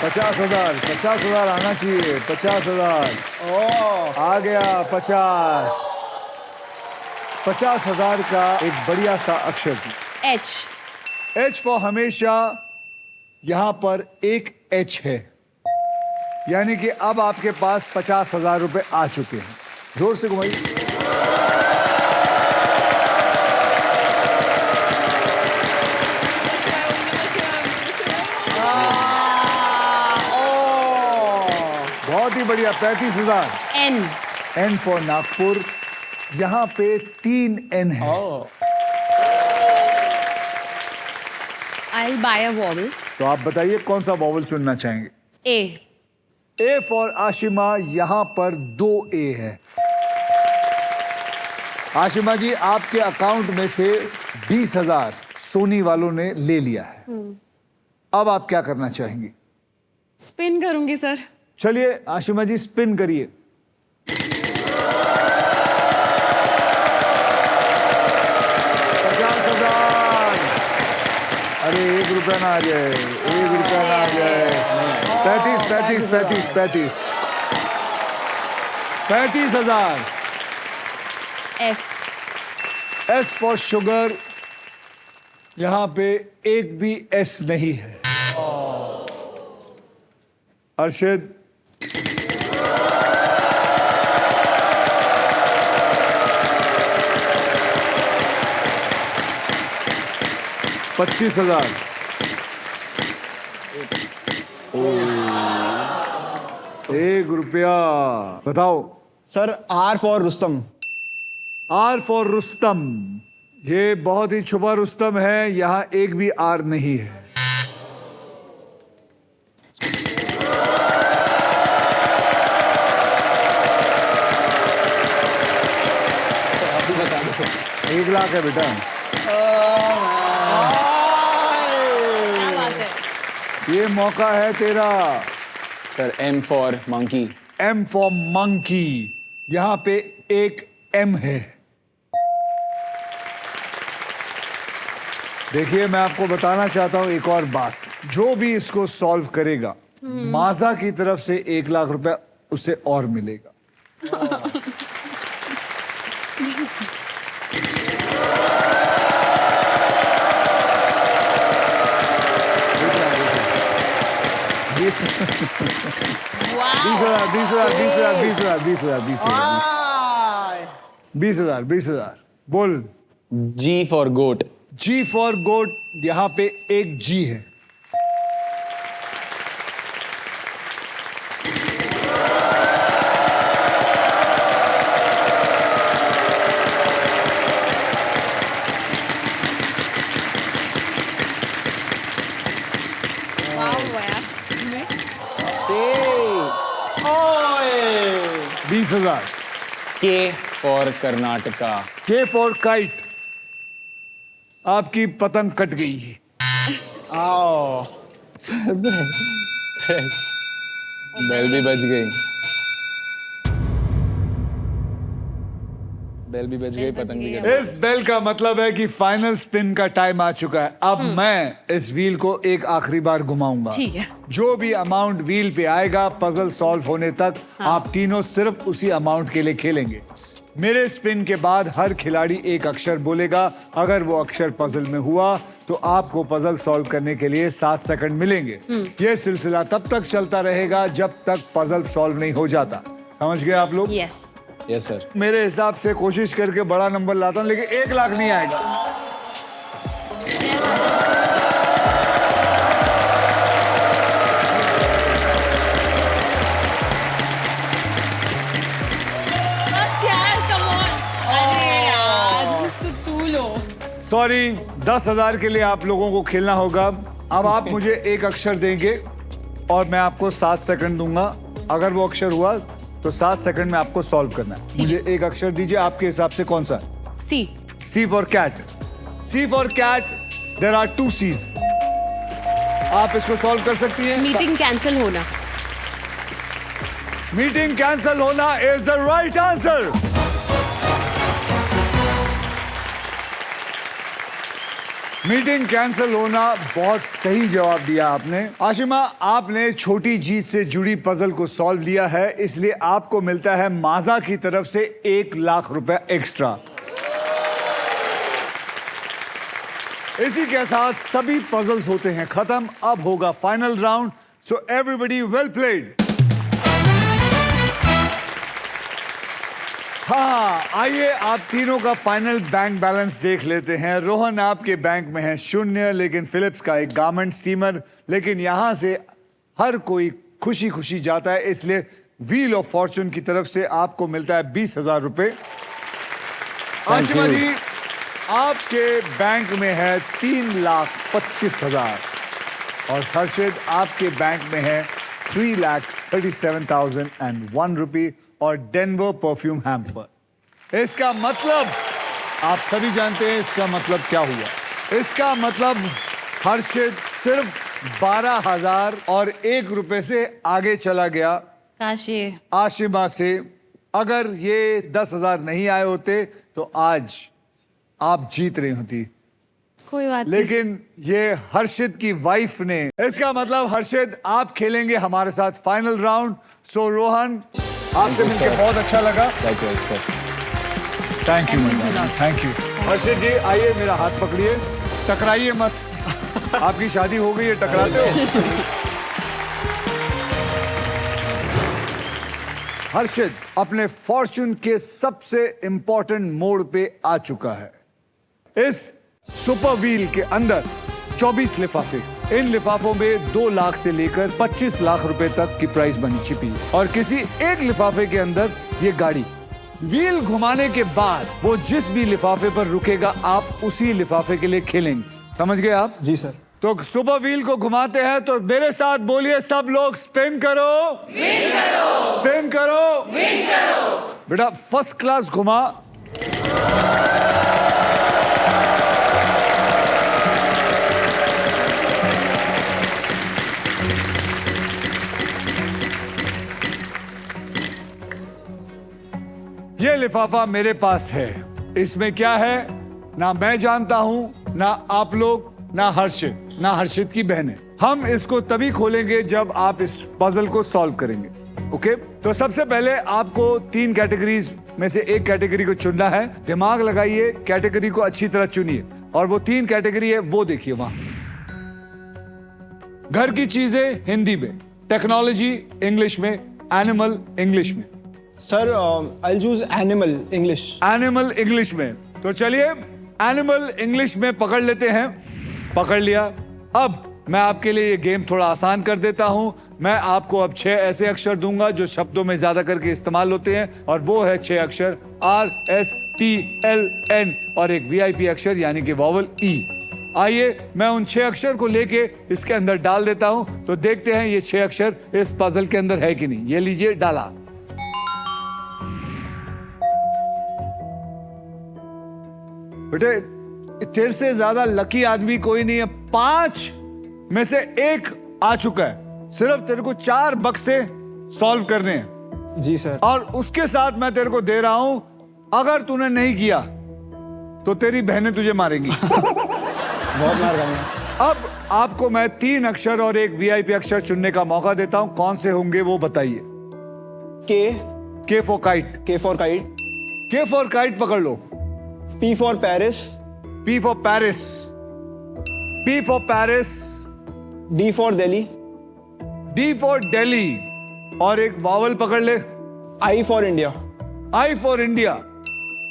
पचास हजार आना चाहिए। 50,000 आ गया। 50,000 का एक बढ़िया सा अक्षर थी एच फॉर हमेशा। यहां पर एक एच है, यानी कि अब आपके पास 50,000 रुपए आ चुके हैं। जोर से घुमाइए। बहुत ही बढ़िया। 35,000। N for Nagpur. यहां पे 3 एन है। I'll buy a vowel. तो आप बताइए कौन सा वॉवल चुनना चाहेंगे? A for Ashima. यहां पर 2 ए है। आशिमा जी, आपके अकाउंट में से 20,000 सोनी वालों ने ले लिया है। अब आप क्या करना चाहेंगी? स्पिन करूंगी सर। चलिए आशिमा जी स्पिन करिए। 50,000। अरे 1 रुपया ना आ जाए, 1 रुपया ना आ जाए। 35,000। S for sugar. यहां पे एक भी एस नहीं है। अर्शद। 25,000। 1 रुपया। बताओ sir, R for Rustam. R for Rustam. ये बहुत ही छुपा रुस्तम है, यहां एक भी आर नहीं है। बता दो। 1 लाख है बेटा। क्या बात है। ये मौका है तेरा। Sir, M for monkey. M for monkey. यहां पे एक एम है। देखिए, मैं आपको बताना चाहता हूं एक और बात। जो भी इसको सॉल्व करेगा, माजा की तरफ से 1 लाख रुपया उसे और मिलेगा। बीस हजार बोल G for goat. G for goat, यहां पे एक G है। वाह यार 20,000। K for Karnataka. K for kite, आपकी पतंग कट गई। आओ बेल भी बज गई। बेल भी बज गई, पतंग भी कट गई। इस बेल का मतलब है कि फाइनल स्पिन का टाइम आ चुका है। अब मैं इस व्हील को एक आखिरी बार घुमाऊंगा। ठीक है। जो भी अमाउंट व्हील पे आएगा पजल सॉल्व होने तक आप तीनों सिर्फ उसी अमाउंट के लिए खेलेंगे। मेरे स्पिन के बाद हर खिलाड़ी एक अक्षर बोलेगा। अगर वो अक्षर पजल में हुआ तो आपको पजल सॉल्व करने के लिए 7 सेकंड मिलेंगे। ये सिलसिला तब तक चलता रहेगा जब तक पजल सॉल्व नहीं हो जाता। समझ गए आप लोग? Yes yes sir. मेरे हिसाब से कोशिश करके बड़ा नंबर लाता हूं, लेकिन 1 लाख नहीं आएगा। बस यार कम ऑन। अरे यार this is too low. Sorry, 10,000 के लिए आप लोगों को खेलना होगा। अब आप मुझे एक अक्षर देंगे और मैं आपको 7 सेकंड दूंगा। अगर वो अक्षर हुआ तो 7 सेकंड में आपको सॉल्व करना है। मुझे एक अक्षर दीजिए, आपके हिसाब से कौन सा? C. C for cat. C for cat, there are 2 C's। आप इसको सॉल्व कर सकती हैं। मीटिंग कैंसिल होना। मीटिंग कैंसिल होना is the right answer. Meeting cancel होना बहुत सही जवाब दिया आपने। आशिमा, आपने छोटी जीत से जुड़ी पजल को सॉल्व लिया है, इसलिए आपको मिलता है माजा की तरफ से 1 लाख रुपए एक्स्ट्रा। इसी के साथ सभी पजल्स होते हैं खत्म। अब होगा final round, so everybody well played. हाँ, आइए आप तीनों का फाइनल बैंक बैलेंस देख लेते हैं। रोहन, आपके बैंक में है 0, लेकिन फिलिप्स का एक गारमेंट स्टीमर। लेकिन यहां से हर कोई खुशी खुशी जाता है, इसलिए व्हील ऑफ फॉर्चून की तरफ से आपको मिलता है 20,000 रुपए। आशिमा जी, आपके बैंक में है 3,25,000 और हर्षित, आपके बैंक में है 3,37,001 रुपये और डेनवर परफ्यूम हैम्पर। इसका मतलब आप सभी जानते हैं इसका मतलब क्या हुआ। इसका मतलब हर्षित सिर्फ 12,001 रुपए से आगे चला गया काशी। आशिमा से। अगर ये 10,000 नहीं आए होते तो आज आप जीत रही होती, कोई बात नहीं। लेकिन ये हर्षित की वाइफ ने। इसका मतलब हर्षित, आप खेलेंगे हमारे साथ फाइनल राउंड। सो रोहन, आपसे मिलकर बहुत अच्छा लगा। Likewise, sir. Thank you madam, thank you. Harshit ji, आइए मेरा हाथ पकड़िए, टकराइए मत। आपकी शादी हो गई है, टकराते हो? हर्षित अपने फॉर्चून के सबसे इंपॉर्टेंट मोड़ पे आ चुका है। इस सुपर व्हील के अंदर 24 लिफाफे। इन लिफाफों में 2 लाख से लेकर 25 लाख रुपए तक की प्राइस बनी छिपी है। और किसी एक लिफाफे के अंदर ये गाड़ी। व्हील घुमाने के बाद वो जिस भी लिफाफे पर रुकेगा आप उसी लिफाफे के लिए खेलेंगे। समझ गए आप? जी सर। तो सुपर व्हील को घुमाते हैं तो मेरे साथ बोलिए सब लोग, स्पिन करो, विन करो, स्पिन करो, विन करो। बेटा फर्स्ट क्लास घुमा। ये लिफाफा मेरे पास है। इसमें क्या है ना मैं जानता हूं, ना आप लोग, ना हर्षित, ना हर्षित की बहनें। हम इसको तभी खोलेंगे जब आप इस पजल को सॉल्व करेंगे। ओके, तो सबसे पहले आपको 3 कैटेगरीज में से एक कैटेगरी को चुनना है। दिमाग लगाइए, कैटेगरी को अच्छी तरह चुनिए और वो 3 कैटेगरी है वो देखिए वहां। घर की चीजें हिंदी में, टेक्नोलॉजी इंग्लिश में, एनिमल इंग्लिश में। Sir I choose animal English. Animal English में। तो चलिए एनिमल इंग्लिश में पकड़ लेते हैं। पकड़ लिया। अब मैं आपके लिए ये गेम थोड़ा आसान कर देता हूं। मैं आपको अब 6 ऐसे अक्षर दूंगा जो शब्दों में ज्यादा करके इस्तेमाल होते हैं, और वो है 6 अक्षर RSTLN और एक VIP अक्षर यानी कि वॉवल E। आइए मैं उन 6 अक्षर को लेके इसके अंदर डाल देता हूं, तो देखते हैं ये 6 अक्षर इस पजल के अंदर है कि नहीं। ये लीजिए, डाला। बेटे तेरे से ज्यादा लकी आदमी कोई नहीं है। 5 में से 1 आ चुका है। सिर्फ तेरे को 4 बक्से सॉल्व करने हैं। जी सर। और उसके साथ मैं तेरे को दे रहा हूं, अगर तूने नहीं किया तो तेरी बहनें तुझे मारेंगी। बहुत मार खाऊंगा। अब आपको मैं 3 अक्षर और एक VIP अक्षर चुनने का मौका देता हूं। कौन से होंगे वो बताइए। K for kite. For kite. K for kite पकड़ लो। P for Paris. P for Paris. P for Paris. D for Delhi. D for Delhi. और एक वावल पकड़ ले। I for India. I for India.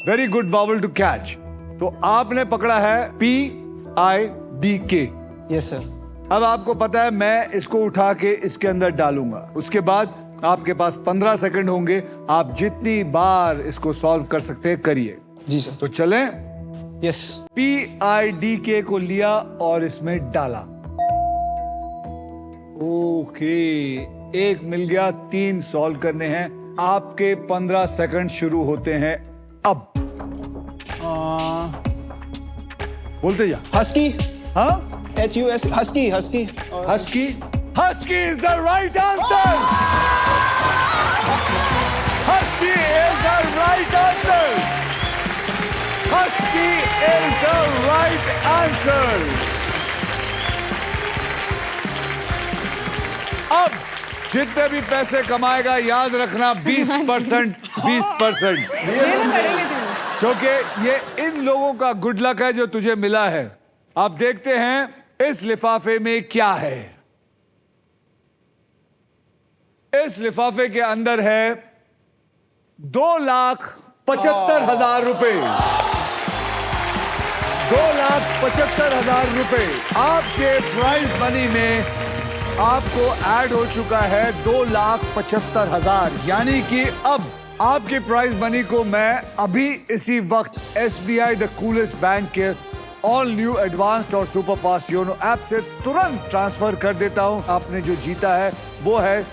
Very good vowel to catch. तो आपने पकड़ा है PIDK। Yes sir. अब आपको पता है मैं इसको उठा के इसके अंदर डालूंगा। उसके बाद आपके पास 15 सेकंड होंगे। आप जितनी बार इसको सॉल्व कर सकते हैं करिए। जी सर। तो चलें। यस। PIDK को लिया और इसमें डाला। ओके, एक मिल गया। 3 सॉल्व करने हैं। आपके 15 सेकंड शुरू होते हैं अब। बोलते जा। हस्की। हाँ, HUS husky. Husky. Husky. Husky is the right answer. Husky is the right answer. Husky is the right answer. अब जितने भी पैसे कमाएगा याद रखना 20%। 20%। क्योंकि ये इन लोगों का गुड लक है जो तुझे मिला है। अब देखते हैं इस लिफाफे में क्या है। इस लिफाफे के अंदर है 2,75,000 रुपए। 2,75,000 रुपए आपके प्राइज मनी में आपको ऐड हो चुका है। 2,75,000 यानी कि अब आपके प्राइज मनी को मैं अभी इसी वक्त SBI द कूलेस्ट बैंक के ऑल न्यू एडवांस्ड और सुपर फास्ट योनो ऐप से तुरंत ट्रांसफर कर देता हूं। आपने जो जीता है वो है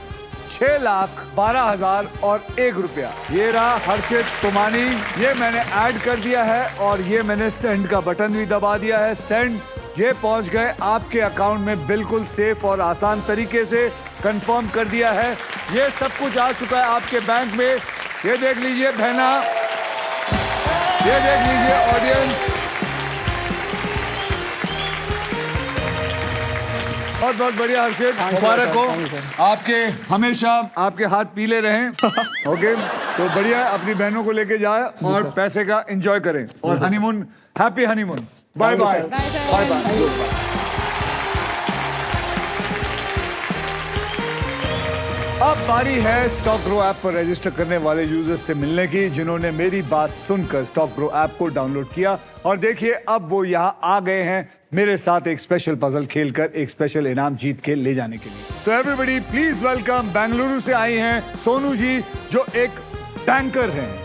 6,12,001 रुपया। ये रहा हर्षित सोमानी। ये मैंने ऐड कर दिया है और ये मैंने सेंड का बटन भी दबा दिया है। सेंड। ये पहुंच गए आपके अकाउंट में बिल्कुल सेफ और आसान तरीके से। कंफर्म कर दिया है। ये सब कुछ आ चुका है आपके बैंक में। ये देख लीजिए बहना, ये देख लीजिए ऑडियंस। बहुत बहुत बढ़िया हर्षित, मुबारक हो। आपके हमेशा आपके हाथ पीले रहें। ओके, तो बढ़िया, अपनी बहनों को लेके जाए और पैसे का एंजॉय करें और honeymoon, happy honeymoon. Bye bye bye bye. अब बारी है स्टॉक ग्रो ऐप पर रजिस्टर करने वाले यूजर्स से मिलने की जिन्होंने मेरी बात सुनकर स्टॉक ग्रो ऐप को डाउनलोड किया। और देखिए अब वो यहाँ आ गए हैं मेरे साथ एक स्पेशल पजल खेलकर एक स्पेशल इनाम जीत के ले जाने के लिए। तो एवरीबॉडी प्लीज वेलकम, बेंगलुरु से आई हैं सोनू जी जो एक बैंकर हैं।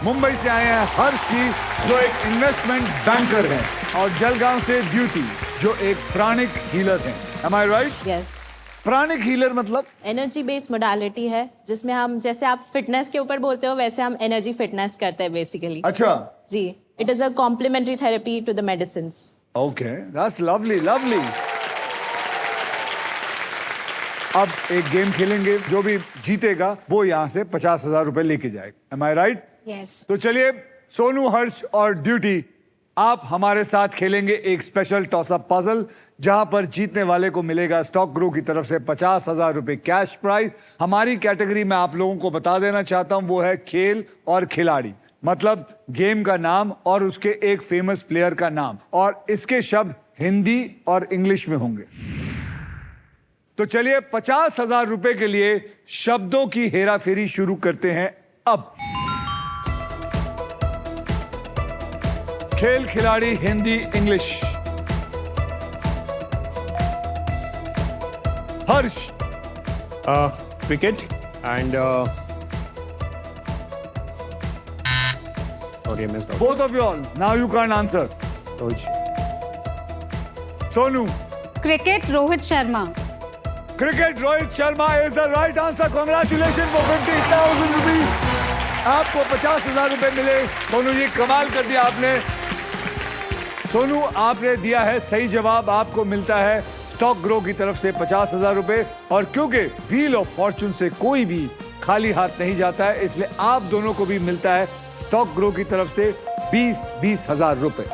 मुंबई से आए हैं हर्ष जी जो एक इन्वेस्टमेंट बैंकर हैं। और जलगांव से द्युति जो एक प्राणिक हीलर हैं। Am I right? Yes pranic healer मतलब एनर्जी बेस्ड मोडालिटी है जिसमें हम, जैसे आप फिटनेस के ऊपर बोलते हो वैसे हम एनर्जी फिटनेस करते हैं बेसिकली। अच्छा जी, it is a complementary therapy to the medicines. Okay, that's lovely lovely. अब एक गेम खेलेंगे, जो भी जीतेगा वो यहाँ से 50,000 रुपए लेके जाएगा। Am I right? यस तो चलिए सोनू, हर्ष और ड्यूटी आप हमारे साथ खेलेंगे एक स्पेशल टॉसअप पजल जहां पर जीतने वाले को मिलेगा स्टॉक ग्रो की तरफ से 50,000 रुपए कैश प्राइज। हमारी कैटेगरी में आप लोगों को बता देना चाहता हूं वो है खेल और खिलाड़ी, मतलब गेम का नाम और उसके एक फेमस प्लेयर का नाम, और इसके शब्द हिंदी और इंग्लिश में होंगे। तो चलिए 50,000 रुपए के लिए शब्दों की हेराफेरी शुरू करते हैं अब। खेल खिलाड़ी Hindi English. Harsh. Cricket and sorry I missed out. Both of you all now you can answer. Sonu. Cricket Rohit Sharma. Cricket Rohit Sharma is the right answer. Congratulation for 50,000 rupees. आपको 50,000 रुपए मिले। सोनू जी कमाल कर दिया आपने। सोनू आपने दिया है सही जवाब। आपको मिलता है स्टॉक ग्रो की तरफ से 50,000 रुपए। और क्योंकि व्हील ऑफ फॉर्चून से कोई भी खाली हाथ नहीं जाता है, इसलिए आप दोनों को भी मिलता है स्टॉक ग्रो की तरफ से 20,000 रुपए।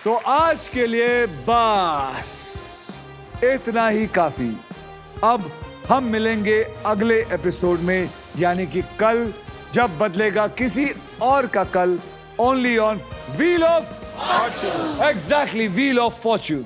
तो आज के लिए बस इतना ही काफी। अब हम मिलेंगे अगले एपिसोड में, यानी कि कल, जब बदलेगा किसी और का कल, only on wheel of Fortune. Exactly, wheel of Fortune.